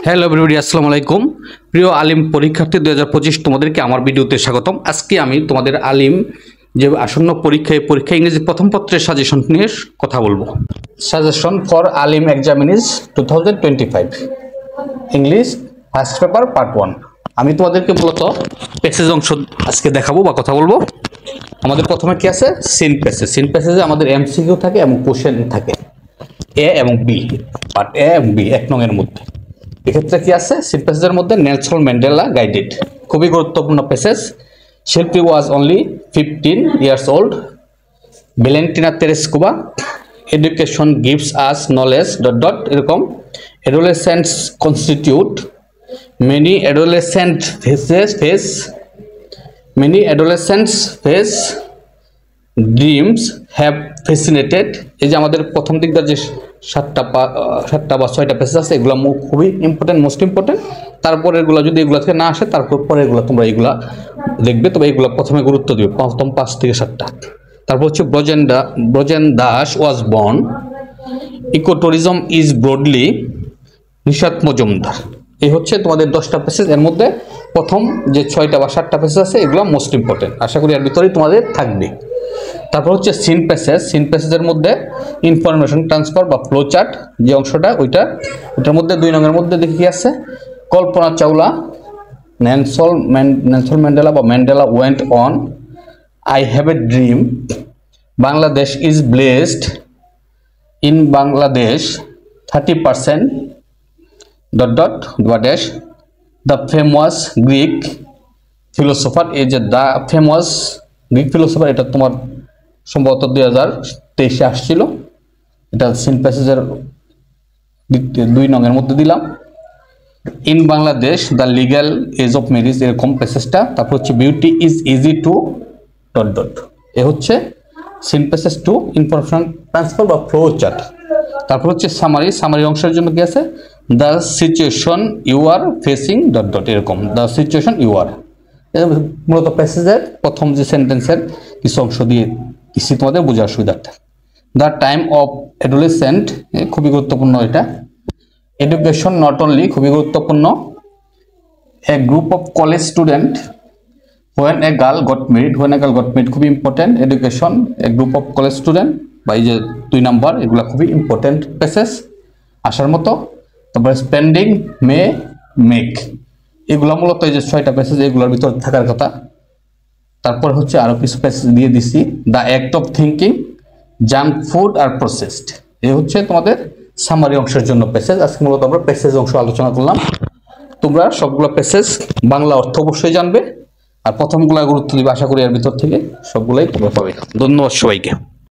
Hello everybody, আসসালামু আলাইকুম। প্রিয় আলিম পরীক্ষার্থী 2025 তোমাদেরকে আমার ভিডিওতে স্বাগতম। আজকে আমি তোমাদের আলিম যে আসন্ন পরীক্ষা ইংরেজি প্রথম পত্রের সাজেশন নিয়ে কথা বলবো। Suggestion for Alim examinees 2025 English first paper part 1। আমি তোমাদেরকে মূলত প্যাসেজ অংশ আজকে দেখাবো বা কথা বলবো। আমাদের প্রথমে কি আছে? Seen passage. সিন প্যাসেজে আমাদের এমসিকিউ থাকে এবং কোশ্চেন থাকে এ এবং বি, পার্ট এ এবং বি 1 নং এর মধ্যে। এক্ষেত্রে কি আছে? সিন প্যাসেজের মধ্যে নেলসন ম্যান্ডেলা গাইডেড, খুবই গুরুত্বপূর্ণ passage. Shilpi was only 15 years old, Valentina Tereshkova, education gives us knowledge dot dot এরকম। Adolescents constitute many adolescent face dreams have fascinated. এই যে আমাদের প্রথম দিকটা যে সাতটা বা 6টা প্যাসেজ আছে, এগুলো খুবই ইম্পর্টেন্ট, মোস্ট ইম্পর্টেন্ট। তারপরে এগুলো যদি এগুলো থেকে না আসে, তারপর পরে এগুলো তোমরা এগুলা দেখবে, তবে এগুলো প্রথমে গুরুত্ব দিবে, প্রথম 5 থেকে 7টা। তারপর হচ্ছে Brajen Das was born, ecotourism is broadly, Nishat Majumdar. এই হচ্ছে তোমাদের 10টা প্যাসেজ। এর মধ্যে প্রথম যে 6টা বা 7টা প্যাসেজ আছে, এগুলো মোস্ট ইম্পর্টেন্ট। আশা করি এর ভিতরেই তোমাদের থাকবে। তারপর হচ্ছে সিন প্যাসেজ। সিন প্যাসেজের মধ্যে ইনফরমেশন ট্রান্সফার বা ফ্লো চার্ট যে অংশটা, ওইটার মধ্যে 2 নং এর মধ্যে দেখি কি আছে? কল্পনা চাওলা, নেলসন ম্যান্ডেলা বা Mandela went on, I have a dream, Bangladesh is blessed, in Bangladesh 30% dot dot dash, the famous Greek philosopher. এই যে দ্য ফেমাস গ্রিক ফিলোসফার, এটা তোমার সম্ভবত 2023-এ আসছিল। এটা সিন প্যাসেজের 2 নং এর মধ্যে দিলাম। In Bangladesh the legal age of marriage, এরকম প্যাসেজটা। তারপর হচ্ছে beauty is easy to dot dot. এ হচ্ছে সিন প্যাসেজ 2, ইনফরমেশন ট্রান্সফার বা ফ্লো চার্ট। তারপর হচ্ছে সামারি অংশের জন্য কি আছে? The situation you are facing dot dot এরকম, দ্য সিচুয়েশন ইউ আর। মূলত প্যাসেজের প্রথম যে সেন্টেন্সের কিছু অংশ দিয়ে দিচ্ছি তোমাদের বোঝার সুবিধার্থে। দ্য টাইম অফ অ্যাডোলেসেন্ট, খুবই গুরুত্বপূর্ণ এটা। এডুকেশন নট অনলি, খুবই গুরুত্বপূর্ণ। A group of college student, when a girl got married, খুবই important. Education, a group of college student বা এই যে 2 নাম্বার, এগুলো খুবই ইম্পর্টেন্ট প্যাসেজ আসার মতো। তারপরে স্পেন্ডিং মে মেক, এগুলো মূলত এই যে 6টা প্যাসেজ, এগুলোর ভিতরে থাকার কথা। তারপর হচ্ছে আরো কিছু প্যাসেজ দিয়ে দিচ্ছি। The act of thinking, junk food আর প্রসেসড। এই হচ্ছে তোমাদের সামারি অংশের জন্য প্যাসেজ। আজকে মূলত আমরা প্যাসেজ অংশ আলোচনা করলাম। তোমরা সবগুলো প্যাসেজ বাংলা অর্থ অবশ্যই জানবে, আর প্রথমগুলো গুরুত্ব দিবে। আশা করি এর ভিতর থেকে সবগুলাই তোমরা পাবে। ধন্যবাদ সবাইকে।